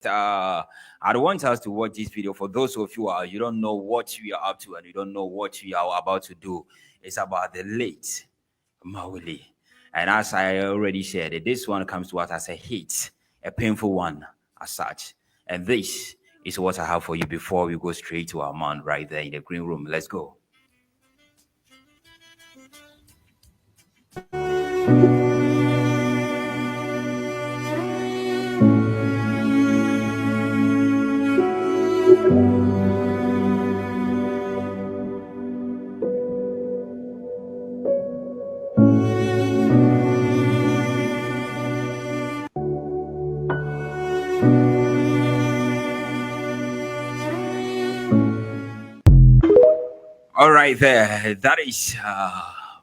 I don't want us to watch this video. For those of you you don't know what we are up to and you don't know what we are about to do. It's about the late Mawuli. And as I already said, this one comes to us as a hit, a painful one as such. And this is what I have for you before we go straight to our man right there in the green room. Let's go. All right, there. That is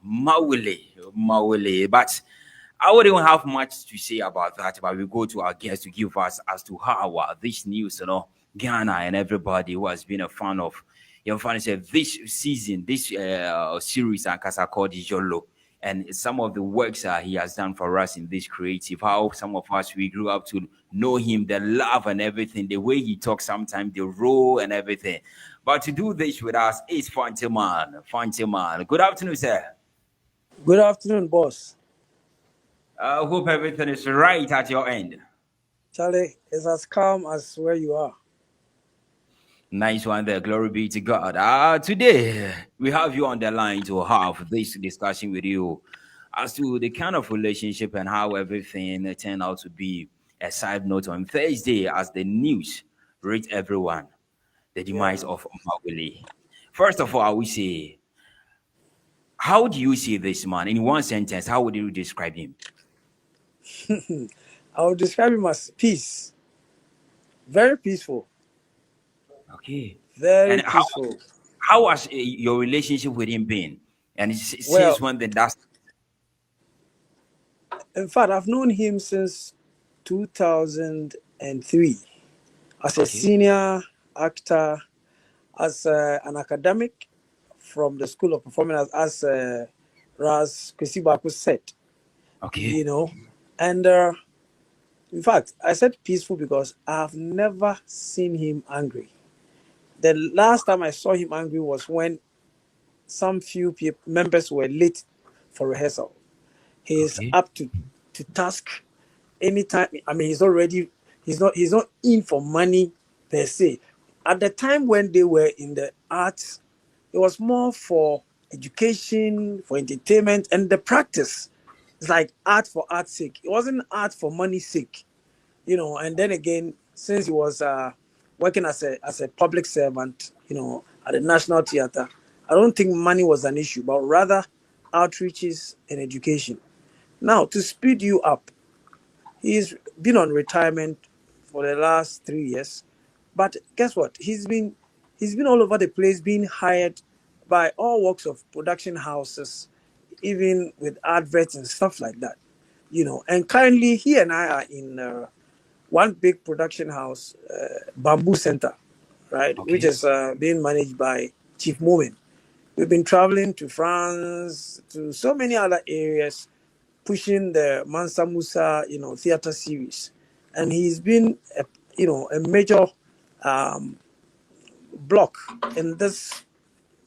Mawuli. But I wouldn't have much to say about that. But we go to our guest to give us as to how this news, Ghana and everybody who has been a fan of, this season, this series, and Casa called Jolo. And some of the works he has done for us in this creative, how some of us we grew up to know him, the love and everything, the way he talks sometimes, the role and everything. But to do this with us is Fantiman. Fantiman. Good afternoon, sir. Good afternoon, boss. I hope everything is right at your end. Charlie, it's as calm as where you are. Nice one there. Glory be to God. Today, we have you on the line to have this discussion with you as to the kind of relationship and how everything turned out to be. A side note on Thursday, as the news reached everyone, the demise of Mawuli. First of all, I would say, how do you see this man? In one sentence, how would you describe him? I would describe him as peace. Very peaceful. Okay. Very And peaceful. how has your relationship with him been? And Well, since when did that? in fact, I've known him since 2003 as a Okay. senior actor, as an academic from the School of Performing Arts, as Ras Kwesibaku said, Okay. And in fact, I said peaceful because I've never seen him angry. The last time I saw him angry was when some few members were late for rehearsal. He's Okay. up to task anytime. I mean, he's not in for money per se. At the time when they were in the arts, it was more for education, for entertainment, and the practice. It's like art for art's sake. It wasn't art for money's sake, And then again, since he was working as a public servant, at the National Theatre, I don't think money was an issue, but rather outreaches and education. Now, to speed you up, he's been on retirement for the last 3 years, but guess what? He's been all over the place, being hired by all walks of production houses, even with adverts and stuff like that. And currently, he and I are in one big production house, Bamboo Center, right, which Okay. is being managed by Chief Momin. We've been traveling to France, to so many other areas, pushing the Mansa Musa, theater series, and he's been, a major block in this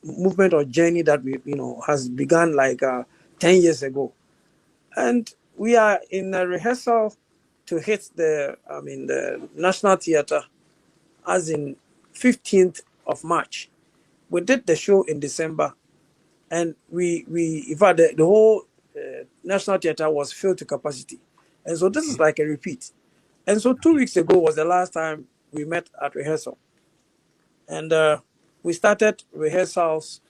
movement or journey that has begun like 10 years ago, and we are in a rehearsal to hit the National Theatre as in 15th of March. We did the show in December, and in fact, the whole National Theatre was filled to capacity. And so this is Okay. like a repeat. And so 2 weeks ago was the last time we met at rehearsal. And we started rehearsals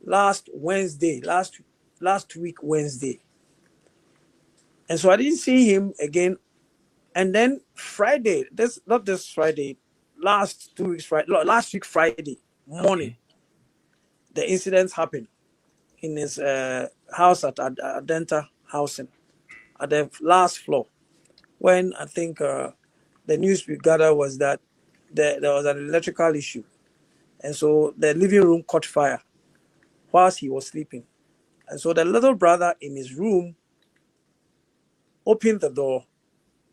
last week Wednesday. And so I didn't see him again. And then Friday, not this Friday, last week Friday morning, Okay. the incidents happened in his house at Adenta Housing at the last floor. When I think the news we gathered was that there was an electrical issue. And so the living room caught fire whilst he was sleeping. And so the little brother in his room opened the door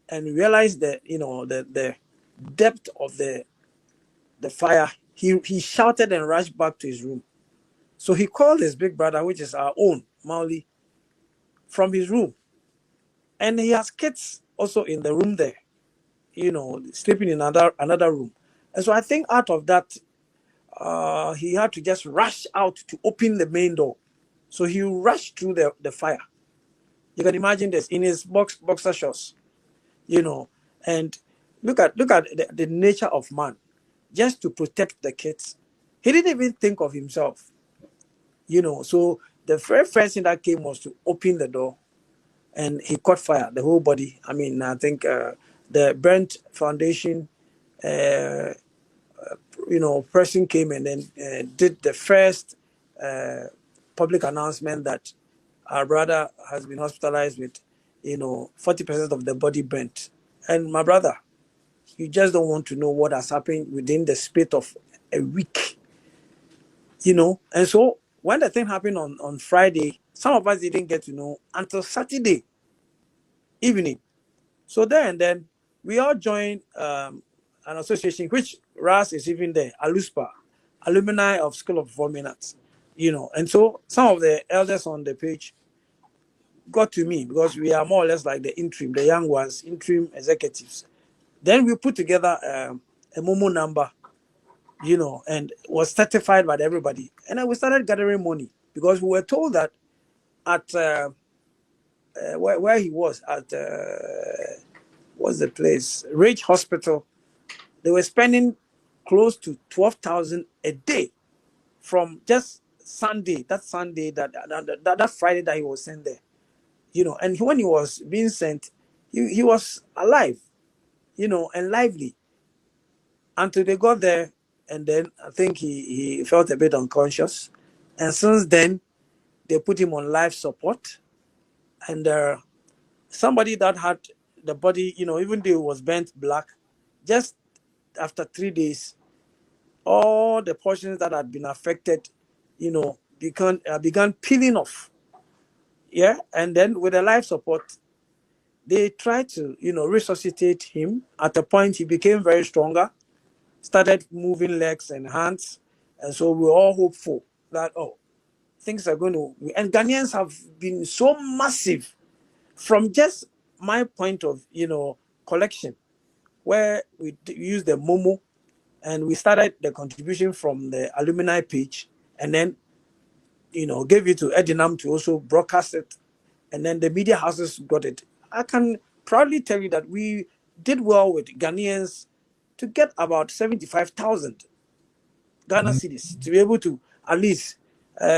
and realized that, depth of the fire, he shouted and rushed back to his room. So he called his big brother, which is our own Mawuli, from his room. And he has kids also in the room there, sleeping in another room. And so I think out of that, he had to just rush out to open the main door. So he rushed through the fire. You can imagine this in his boxer shorts, and look at the nature of man, just to protect the kids. He didn't even think of himself, So the very first thing that came was to open the door, and he caught fire, the whole body. I mean, I think the burnt foundation, person came and then did the first public announcement that our brother has been hospitalized with, 40% of the body burnt. And my brother, you just don't want to know what has happened within the space of a week, And so when the thing happened on Friday, some of us didn't get to know until Saturday evening. So there and then, we all joined an association, which RAS is even there, ALUSPA, Alumni of School of Performing Arts, And so some of the elders on the page got to me because we are more or less like the young ones, interim executives. Then we put together a Momo number, and was certified by everybody. And then we started gathering money because we were told that at where he was at what's the place? Ridge Hospital. They were spending close to 12,000 a day from just Sunday. That Sunday, that Friday that he was sent there, And when he was being sent, he was alive, and lively until they got there, and then I think he felt a bit unconscious, and since then they put him on life support, and somebody that had the body, even though it was burnt black, just after 3 days, all the portions that had been affected, began peeling off. Yeah, and then with the life support, they tried to, resuscitate him. At a point, he became very stronger, started moving legs and hands, and so we were all hopeful that things are going to. And Ghanaians have been so massive, from just my point of collection, where we use the Momo, and we started the contribution from the alumni page, and then gave it to Edinam to also broadcast it, and then the media houses got it. I can proudly tell you that we did well with Ghanaians to get about 75,000 Ghana cedis to be able to at least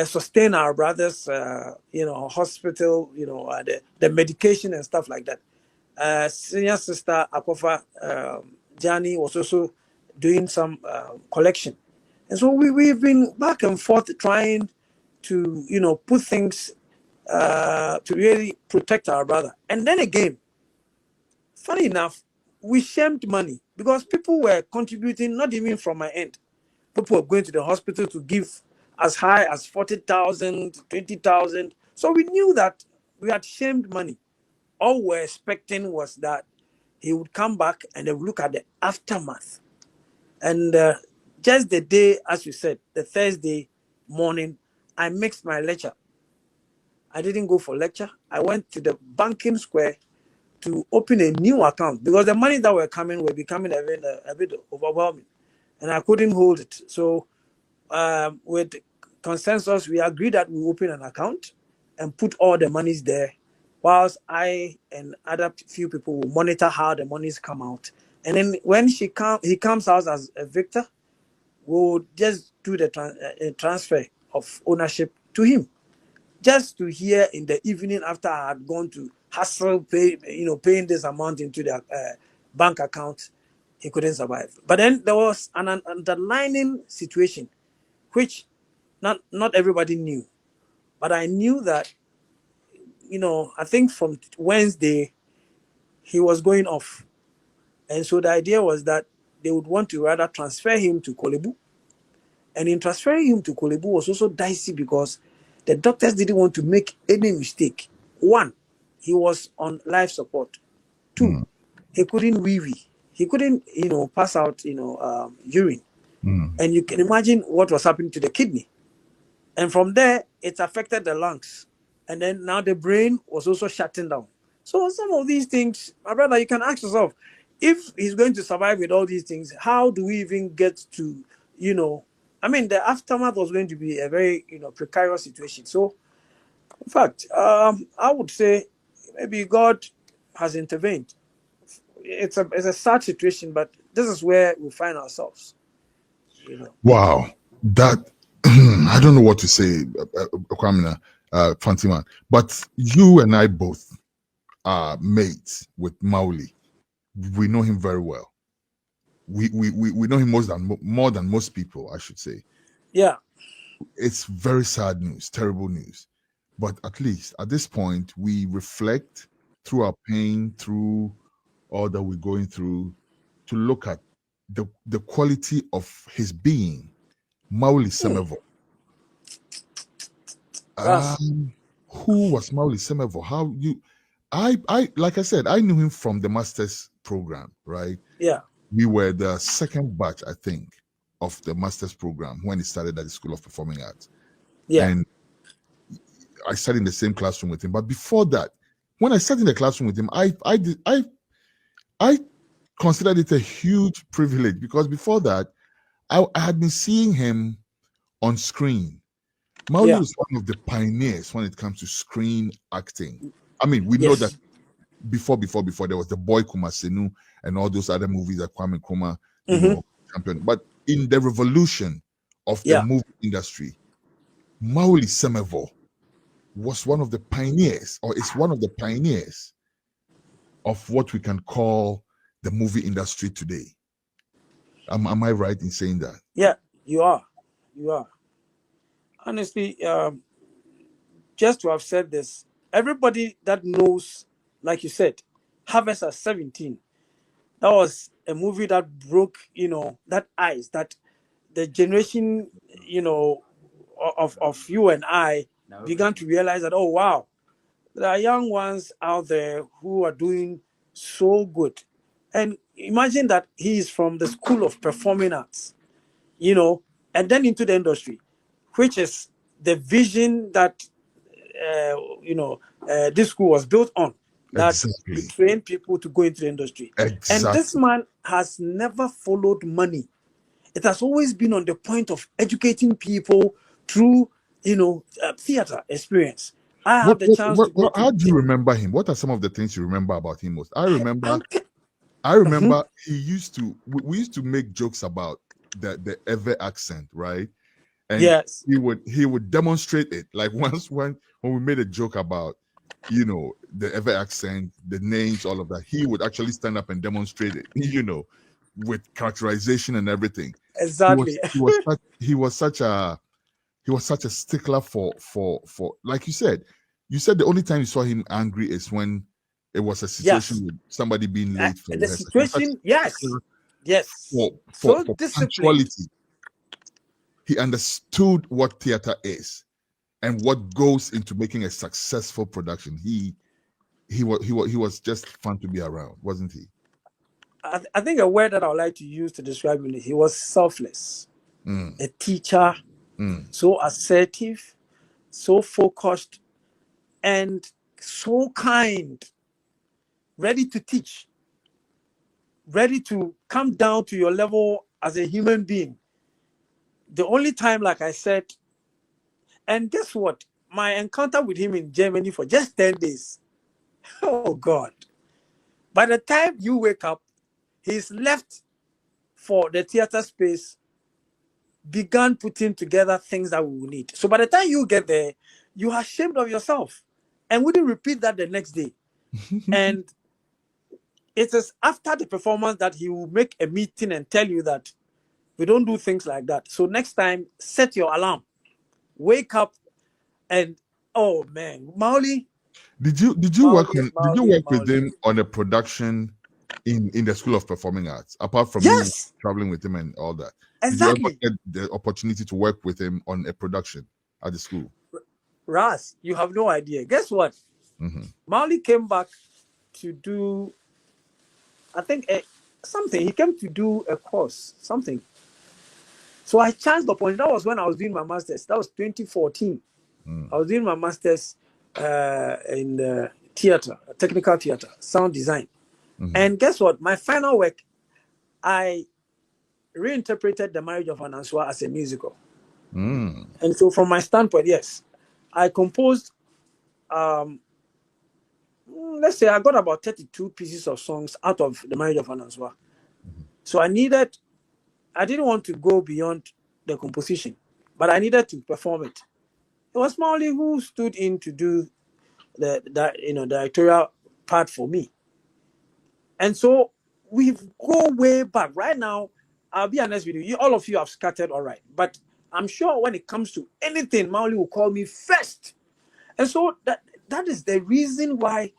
sustain our brothers, hospital, the medication and stuff like that. Senior sister Akofa Jani was also doing some collection. And so we've been back and forth trying to, put things to really protect our brother. And then again, funny enough, we shamed money because people were contributing, not even from my end. People were going to the hospital to give as high as 40,000, 20,000. So we knew that we had shamed money. All we were expecting was that he would come back and they would look at the aftermath. And just the day, as you said, the Thursday morning, I mixed my lecture. I didn't go for lecture. I went to the banking square to open a new account because the money that were coming were becoming a bit overwhelming, and I couldn't hold it. So with consensus, we agreed that we open an account and put all the monies there, whilst I and other few people will monitor how the monies come out. And then when he comes out as a victor, we'll just do the transfer of ownership to him. Just to hear in the evening after I had gone to hustle, paying this amount into the bank account, he couldn't survive. But then there was an underlying situation, which not everybody knew. But I knew that, I think from Wednesday, he was going off. And so the idea was that they would want to rather transfer him to Kolebu. And in transferring him to Kolebu was also dicey because the doctors didn't want to make any mistake. One, he was on life support. Two, he couldn't wee-wee. he couldn't, pass out, urine. And you can imagine what was happening to the kidney. And from there, it affected the lungs. And then now the brain was also shutting down. So some of these things, my brother, you can ask yourself, if he's going to survive with all these things, how do we even get to, the aftermath was going to be a very, precarious situation. So, in fact, I would say maybe God has intervened. It's a sad situation, but this is where we find ourselves. Wow, that I don't know what to say, Kwamina, Fantiman, but you and I both are mates with Mawuli. We know him very well. We know him more than most people, I should say. Yeah. It's very sad news, terrible news. But at least at this point, we reflect through our pain, through all that we're going through, to look at the quality of his being. Mawuli Semevor. Who was Mawuli Semevor? I like I said, I knew him from the master's program, right? Yeah. We were the second batch, I think, of the master's program when it started at the School of Performing Arts. Yeah. And I sat in the same classroom with him. But before that, when I sat in the classroom with him, I considered it a huge privilege, because before that, I had been seeing him on screen. Mawuli was one of the pioneers when it comes to screen acting. I mean, we know that before there was the boy Kumasenu and all those other movies that Kwame Nkrumah, championed. But in the revolution of the movie industry, Mawuli Semevor was one of the pioneers, or is one of the pioneers of what we can call the movie industry today. Am I right in saying that? Yeah, you are. You are. Honestly, just to have said this, everybody that knows, like you said, Harvest at 17, that was a movie that broke, that ice, that the generation, of you and I began to realize that, oh, wow, there are young ones out there who are doing so good. And imagine that he is from the School of Performing Arts, and then into the industry, which is the vision that this school was built on, that you train people to go into the industry. And this man has never followed money. It has always been on the point of educating people through theater experience. I have the chance to go. How do you remember him? What are some of the things you remember about him most? I remember he used to, we used to make jokes about the Ewe accent, right? And he would demonstrate it. Like once when we made a joke about the Ewe accent, the names, all of that, he would actually stand up and demonstrate it, with characterization and everything. Exactly. He was such a stickler for like you said the only time you saw him angry is when it was a situation with somebody being late for the situation. For punctuality. He understood what theater is and what goes into making a successful production. He was just fun to be around, wasn't he? I think a word that I would like to use to describe him is he was selfless, a teacher, so assertive, so focused, and so kind, ready to teach, ready to come down to your level as a human being. The only time, like I said, and guess what? My encounter with him in Germany for just 10 days. Oh, God. By the time you wake up, he's left for the theater space, began putting together things that we will need. So by the time you get there, you are ashamed of yourself and wouldn't repeat that the next day. And it is after the performance that he will make a meeting and tell you that we don't do things like that. So next time, set your alarm, wake up, and oh man, Mawuli. Did you work with him on a production in the School of Performing Arts, apart from you traveling with him and all that? Exactly. Did you ever get the opportunity to work with him on a production at the school? Ras, you have no idea. Guess what? Mawuli came back to do, I think, something. He came to do a course, something. So I chanced upon it. That was when I was doing my master's. That was 2014. I was doing my master's in theater, technical theater, sound design. And guess what? My final work, I reinterpreted The Marriage of Ananswa as a musical. And so from my standpoint, yes, I composed, let's say I got about 32 pieces of songs out of The Marriage of Ananswa. So I didn't want to go beyond the composition, but I needed to perform it. It was Mawuli who stood in to do the directorial part for me. And so we go way back. Right now, I'll be honest with you, all of you have scattered all right. But I'm sure when it comes to anything, Mawuli will call me first. And so that is the reason why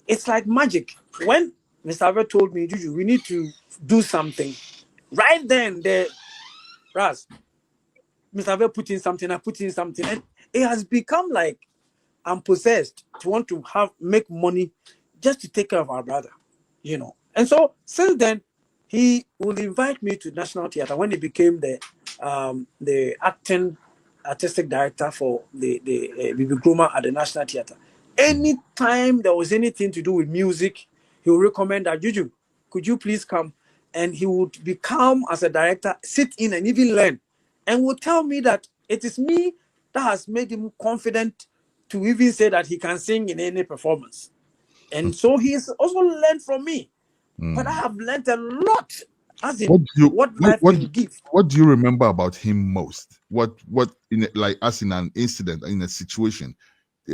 it's like magic. When Mr. Ave told me, Juju, we need to do something, right then, Raz, Mr. Ave put in something, I put in something. And it has become like I'm possessed to want to make money just to take care of our brother, you know. And so since then, he would invite me to National Theatre when he became the artistic director for the Bibi Groma at the National Theatre. Anytime there was anything to do with music, he would recommend that, Juju, could you please come? And he would become, as a director, sit in and even learn, and would tell me that it is me that has made him confident to even say that he can sing in any performance. And so he's also learned from me. But I have learned a lot, as in what life can give. What do you remember about him most? What in like as in an incident, in a situation,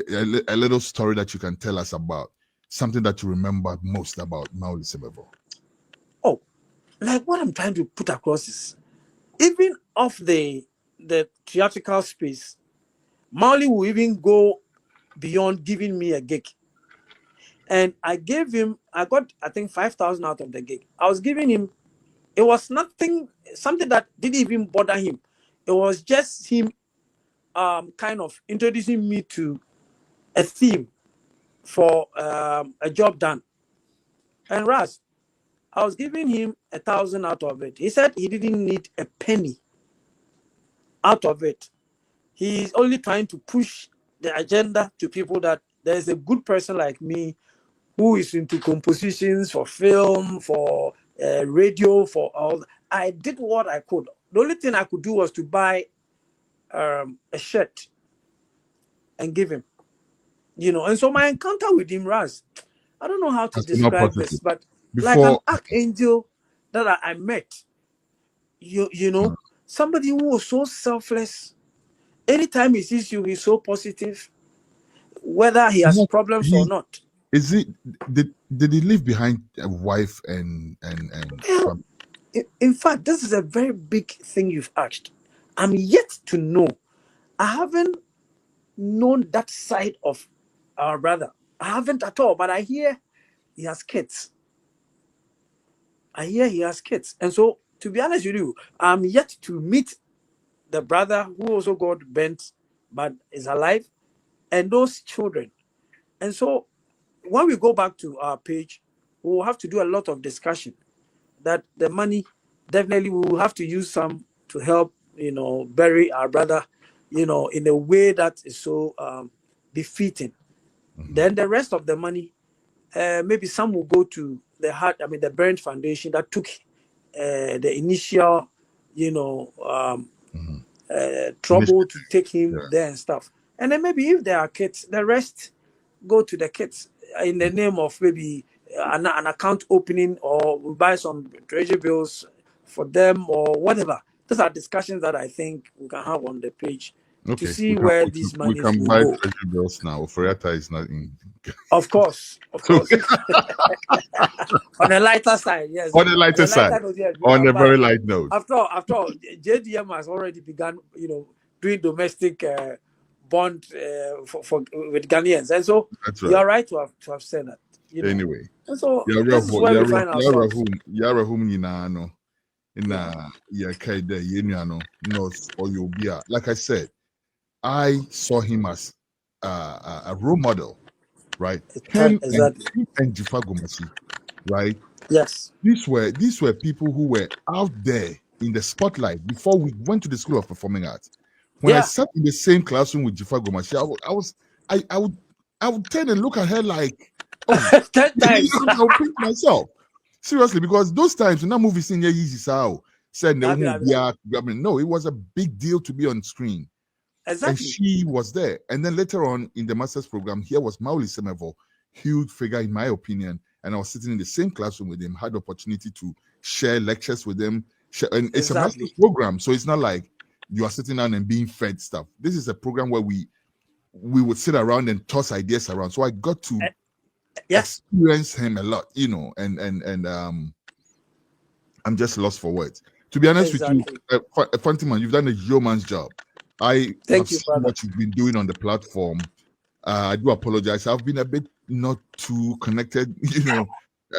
a little story that you can tell us about, something that you remember most about Mawuli Semevor? Oh, like what I'm trying to put across is, even off the theatrical space, Mawuli will even go beyond giving me a gig. And I got, I think, 5,000 out of the gig. I was giving him, it was something that didn't even bother him. It was just him kind of introducing me to a theme for a job done. And Raz, I was giving him 1,000 out of it. He said he didn't need a penny out of it. He's only trying to push the agenda to people that there's a good person like me who is into compositions for film, for radio, for all. I did what I could. The only thing I could do was to buy a shirt and give him, you know. And so my encounter with him, Raz, I don't know how to describe this, but like an archangel that I met, you know, somebody who was so selfless. Anytime he sees you, he's so positive, whether he has problems or not. Is it did he leave behind a wife and well, in fact, this is a very big thing you've asked. I'm yet to know. I haven't known that side of our brother. I haven't at all, but I hear he has kids. And so, to be honest with you, I'm yet to meet the brother who also got bent but is alive, and those children. And so when we go back to our page, we'll have to do a lot of discussion that the money, definitely we will have to use some to help, you know, bury our brother, you know, in a way that is so befitting. Then the rest of the money, maybe some will go to the Burnt Foundation that took the initial, you know, trouble to take him there and stuff. And then maybe if there are kids, the rest go to the kids in the name of maybe an account opening, or we buy some treasury bills for them or whatever. Those are discussions that I think we can have on the page to see where these money will go. We can buy treasury bills now. Oforiatta is not in. Of course. On a lighter side, yes. On a lighter side. Note, yes, on a very light note. After all, JDM has already begun, you know, doing domestic bond with Ghanaians, and so you are right to have said that. You know? Anyway, and so this is where we find ourselves. Like I said, I saw him as a role model, right? Exactly. And Jifa Gomasi, right? Yes. These were people who were out there in the spotlight before we went to the School of Performing Arts. When I Yeah. sat in the same classroom with Jifa Gomashi, I would turn and look at her like, oh, 10 times. I would pinch myself. Seriously, because those times in that movie scene, yeah, easy sao said Nah, nah, nah. I mean, no, it was a big deal to be on screen. And Exactly. she was there. And then later on in the master's program, here was Mawuli Semevor, huge figure in my opinion. And I was sitting in the same classroom with him, had the opportunity to share lectures with him. And it's a master's program, so it's not like you are sitting down and being fed stuff. This is a program where we would sit around and toss ideas around. So I got to experience him a lot, you know, and I'm just lost for words. To be honest with you, Fantiman, you've done a yeoman's job. I have seen what you've been doing on the platform. I do apologize. I've been a bit not too connected, you know.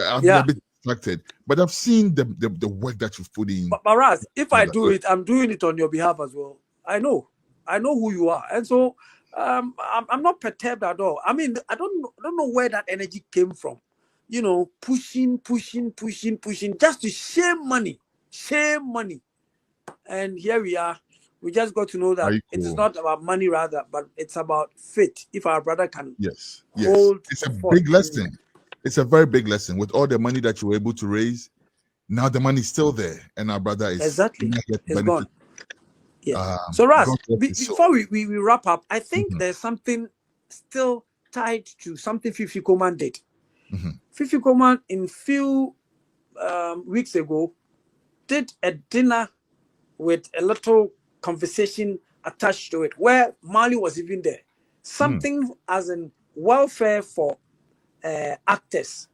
I've been a bit distracted, but I've seen the work that you've put in. But Raz, if I do it, I'm doing it on your behalf as well. I know who you are, and so I'm not perturbed at all. I mean, I don't know where that energy came from. You know, pushing, just to share money, and here we are. We just got to know that it is not about money, rather, but it's about faith. If our brother can, hold, it's a big lesson. It's a very big lesson. With all the money that you were able to raise, now the money is still there, and our brother is it's gone. Yeah. So, Raz, before we wrap up, I think there's something still tied to something Fifi Coman did. Fifi Coman, in few weeks ago, did a dinner with a little conversation attached to it, where Mali was even there. Something as in welfare for actors.